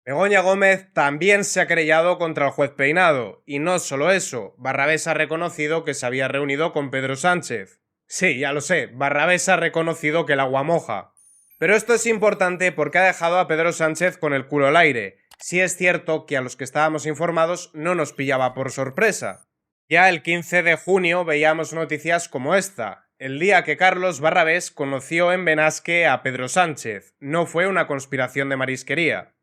Begoña Gómez también se ha querellado contra el juez Peinado, y no solo eso, Barrabés ha reconocido que se había reunido con Pedro Sánchez. Sí, ya lo sé, Barrabés ha reconocido que el agua moja. Pero esto es importante porque ha dejado a Pedro Sánchez con el culo al aire. Sí es cierto que a los que estábamos informados no nos pillaba por sorpresa. Ya el 15 de junio veíamos noticias como esta, el día que Carlos Barrabés conoció en Benasque a Pedro Sánchez. No fue una conspiración de marisquería.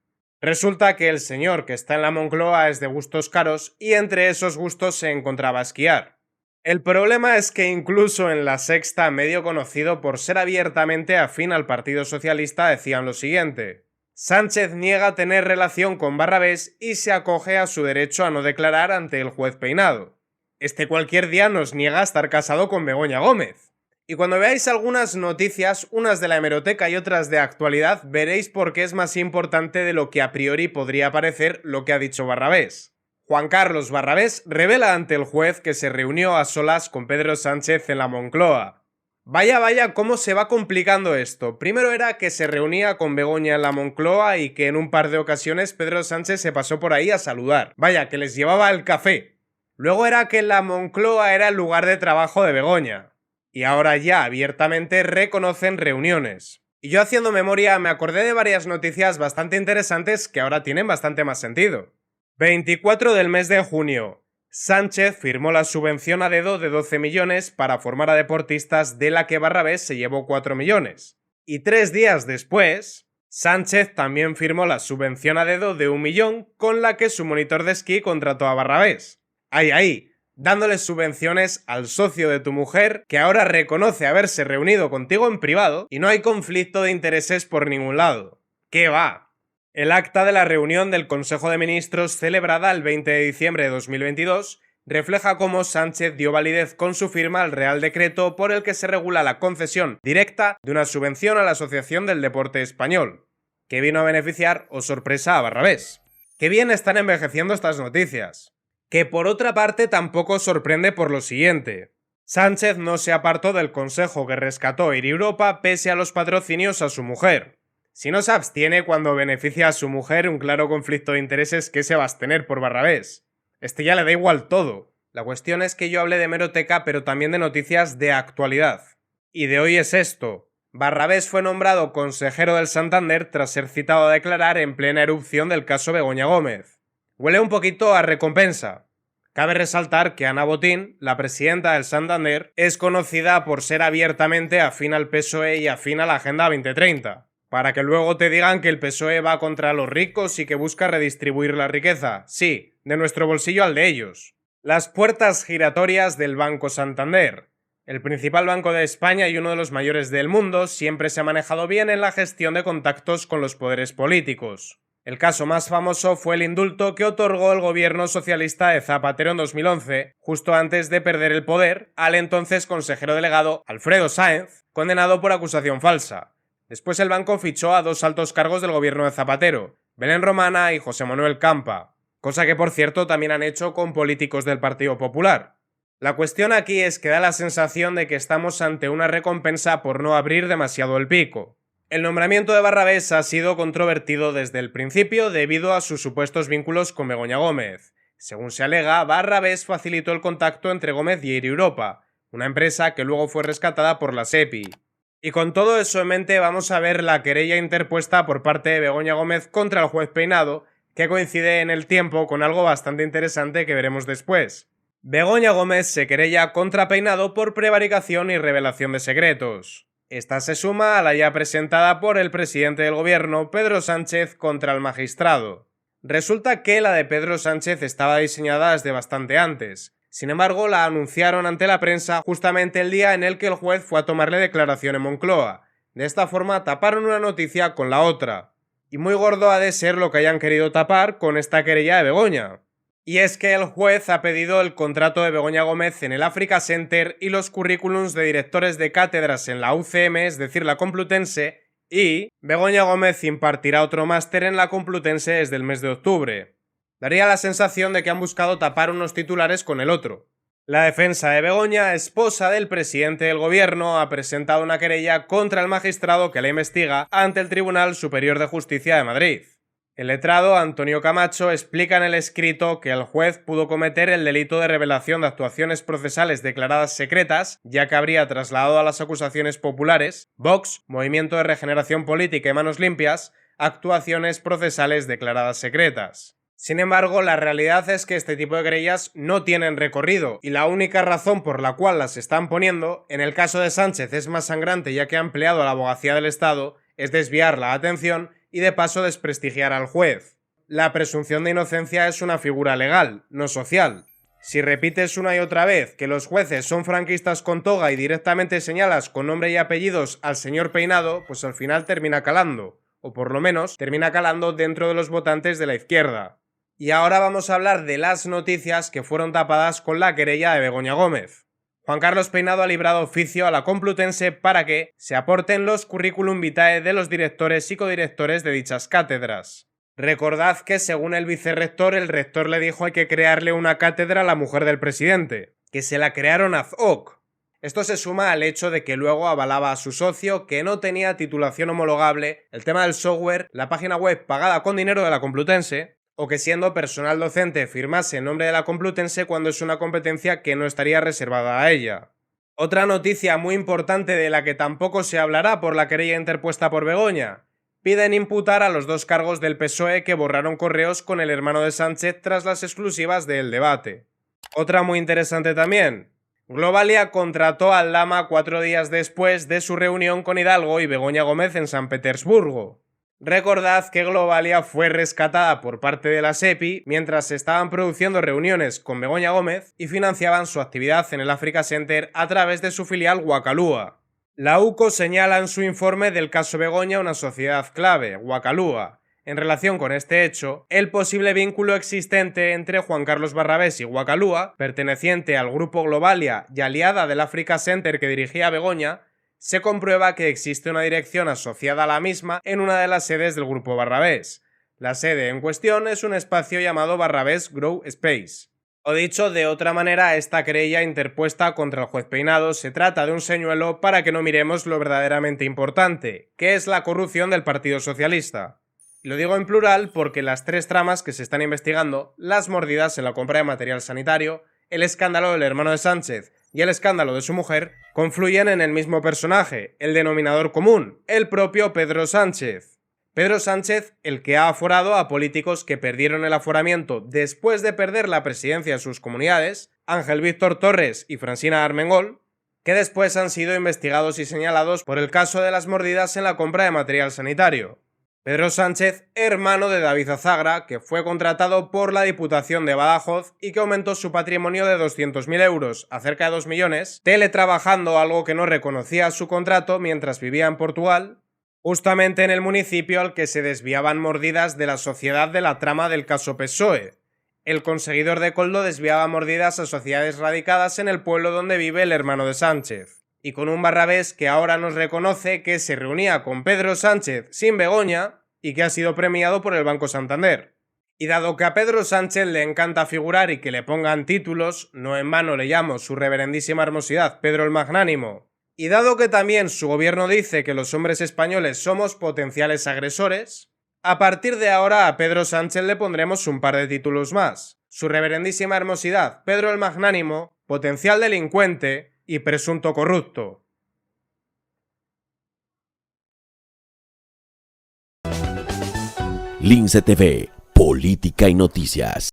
Resulta que el señor que está en la Moncloa es de gustos caros y entre esos gustos se encontraba esquiar. El problema es que incluso en La Sexta, medio conocido por ser abiertamente afín al Partido Socialista, decían lo siguiente: Sánchez niega tener relación con Barrabés y se acoge a su derecho a no declarar ante el juez Peinado. Este cualquier día nos niega estar casado con Begoña Gómez. Y cuando veáis algunas noticias, unas de la hemeroteca y otras de actualidad, veréis por qué es más importante de lo que a priori podría parecer lo que ha dicho Barrabés. Juan Carlos Barrabés revela ante el juez que se reunió a solas con Pedro Sánchez en la Moncloa. Vaya, cómo se va complicando esto. Primero era que se reunía con Begoña en la Moncloa y que en un par de ocasiones Pedro Sánchez se pasó por ahí a saludar. Vaya, que les llevaba el café. Luego era que la Moncloa era el lugar de trabajo de Begoña. Y ahora ya abiertamente reconocen reuniones. Y yo haciendo memoria me acordé de varias noticias bastante interesantes que ahora tienen bastante más sentido. 24 del mes de junio. Sánchez firmó la subvención a dedo de 12 millones para formar a deportistas, de la que Barrabés se llevó 4 millones. Y 3 días después, Sánchez también firmó la subvención a dedo de 1 millón con la que su monitor de esquí contrató a Barrabés. Ahí, dándoles subvenciones al socio de tu mujer, que ahora reconoce haberse reunido contigo en privado y no hay conflicto de intereses por ningún lado. ¿Qué va? El acta de la reunión del Consejo de Ministros celebrada el 20 de diciembre de 2022 refleja cómo Sánchez dio validez con su firma al Real Decreto por el que se regula la concesión directa de una subvención a la Asociación del Deporte Español, que vino a beneficiar, oh sorpresa, a Barrabés. Qué bien están envejeciendo estas noticias. Que por otra parte tampoco sorprende por lo siguiente. Sánchez no se apartó del consejo que rescató Air Europa pese a los patrocinios a su mujer. Si no se abstiene cuando beneficia a su mujer, un claro conflicto de intereses que se va a abstener por Barrabés. Ya le da igual todo. La cuestión es que yo hablé de hemeroteca pero también de noticias de actualidad. Y de hoy es esto. Barrabés fue nombrado consejero del Santander tras ser citado a declarar en plena erupción del caso Begoña Gómez. Huele un poquito a recompensa. Cabe resaltar que Ana Botín, la presidenta del Santander, es conocida por ser abiertamente afín al PSOE y afín a la Agenda 2030, para que luego te digan que el PSOE va contra los ricos y que busca redistribuir la riqueza. Sí, de nuestro bolsillo al de ellos. Las puertas giratorias del Banco Santander. El principal banco de España y uno de los mayores del mundo siempre se ha manejado bien en la gestión de contactos con los poderes políticos. El caso más famoso fue el indulto que otorgó el gobierno socialista de Zapatero en 2011, justo antes de perder el poder, al entonces consejero delegado Alfredo Sáenz, condenado por acusación falsa. Después el banco fichó a 2 altos cargos del gobierno de Zapatero, Belén Romana y José Manuel Campa, cosa que por cierto también han hecho con políticos del Partido Popular. La cuestión aquí es que da la sensación de que estamos ante una recompensa por no abrir demasiado el pico. El nombramiento de Barrabés ha sido controvertido desde el principio debido a sus supuestos vínculos con Begoña Gómez. Según se alega, Barrabés facilitó el contacto entre Gómez y Air Europa, una empresa que luego fue rescatada por la SEPI. Y con todo eso en mente vamos a ver la querella interpuesta por parte de Begoña Gómez contra el juez Peinado, que coincide en el tiempo con algo bastante interesante que veremos después. Begoña Gómez se querella contra Peinado por prevaricación y revelación de secretos. Esta se suma a la ya presentada por el presidente del gobierno, Pedro Sánchez, contra el magistrado. Resulta que la de Pedro Sánchez estaba diseñada desde bastante antes. Sin embargo, la anunciaron ante la prensa justamente el día en el que el juez fue a tomarle declaración en Moncloa. De esta forma taparon una noticia con la otra. Y muy gordo ha de ser lo que hayan querido tapar con esta querella de Begoña. Y es que el juez ha pedido el contrato de Begoña Gómez en el Africa Center y los currículums de directores de cátedras en la UCM, es decir, la Complutense, y Begoña Gómez impartirá otro máster en la Complutense desde el mes de octubre. Daría la sensación de que han buscado tapar unos titulares con el otro. La defensa de Begoña, esposa del presidente del gobierno, ha presentado una querella contra el magistrado que la investiga ante el Tribunal Superior de Justicia de Madrid. El letrado Antonio Camacho explica en el escrito que el juez pudo cometer el delito de revelación de actuaciones procesales declaradas secretas, ya que habría trasladado a las acusaciones populares, Vox, Movimiento de Regeneración Política y Manos Limpias, actuaciones procesales declaradas secretas. Sin embargo, la realidad es que este tipo de querellas no tienen recorrido, y la única razón por la cual las están poniendo, en el caso de Sánchez es más sangrante ya que ha empleado a la abogacía del Estado, es desviar la atención y de paso desprestigiar al juez. La presunción de inocencia es una figura legal, no social. Si repites una y otra vez que los jueces son franquistas con toga y directamente señalas con nombre y apellidos al señor Peinado, pues al final termina calando, o por lo menos termina calando dentro de los votantes de la izquierda. Y ahora vamos a hablar de las noticias que fueron tapadas con la querella de Begoña Gómez. Juan Carlos Peinado ha librado oficio a la Complutense para que se aporten los currículum vitae de los directores y codirectores de dichas cátedras. Recordad que según el vicerrector, el rector le dijo hay que crearle una cátedra a la mujer del presidente, que se la crearon ad hoc. Esto se suma al hecho de que luego avalaba a su socio que no tenía titulación homologable, el tema del software, la página web pagada con dinero de la Complutense, o que siendo personal docente firmase en nombre de la Complutense cuando es una competencia que no estaría reservada a ella. Otra noticia muy importante de la que tampoco se hablará por la querella interpuesta por Begoña. Piden imputar a los dos cargos del PSOE que borraron correos con el hermano de Sánchez tras las exclusivas de El Debate. Otra muy interesante también. Globalia contrató al Lama 4 días después de su reunión con Hidalgo y Begoña Gómez en San Petersburgo. Recordad que Globalia fue rescatada por parte de la SEPI mientras se estaban produciendo reuniones con Begoña Gómez y financiaban su actividad en el Africa Center a través de su filial Wakalúa. La UCO señala en su informe del caso Begoña una sociedad clave, Wakalúa. En relación con este hecho, el posible vínculo existente entre Juan Carlos Barrabés y Wakalúa, perteneciente al grupo Globalia y aliada del Africa Center que dirigía Begoña, se comprueba que existe una dirección asociada a la misma en una de las sedes del grupo Barrabés. La sede en cuestión es un espacio llamado Barrabés Grow Space. O dicho de otra manera, esta querella interpuesta contra el juez Peinado se trata de un señuelo para que no miremos lo verdaderamente importante, que es la corrupción del Partido Socialista. Y lo digo en plural porque las tres tramas que se están investigando, las mordidas en la compra de material sanitario, el escándalo del hermano de Sánchez y el escándalo de su mujer, confluyen en el mismo personaje, el denominador común, el propio Pedro Sánchez. Pedro Sánchez, el que ha aforado a políticos que perdieron el aforamiento después de perder la presidencia de sus comunidades, Ángel Víctor Torres y Francina Armengol, que después han sido investigados y señalados por el caso de las mordidas en la compra de material sanitario. Pedro Sánchez, hermano de David Azagra, que fue contratado por la Diputación de Badajoz y que aumentó su patrimonio de 200.000 euros a cerca de 2 millones, teletrabajando, algo que no reconocía su contrato mientras vivía en Portugal, justamente en el municipio al que se desviaban mordidas de la sociedad de la trama del caso PSOE. El conseguidor de Coldo desviaba mordidas a sociedades radicadas en el pueblo donde vive el hermano de Sánchez. Y con un Barrabés que ahora nos reconoce que se reunía con Pedro Sánchez sin Begoña y que ha sido premiado por el Banco Santander. Y dado que a Pedro Sánchez le encanta figurar y que le pongan títulos, no en vano le llamo su reverendísima hermosidad Pedro el Magnánimo, y dado que también su gobierno dice que los hombres españoles somos potenciales agresores, a partir de ahora a Pedro Sánchez le pondremos un par de títulos más. Su reverendísima hermosidad Pedro el Magnánimo, potencial delincuente y presunto corrupto. Lince TV, política y noticias.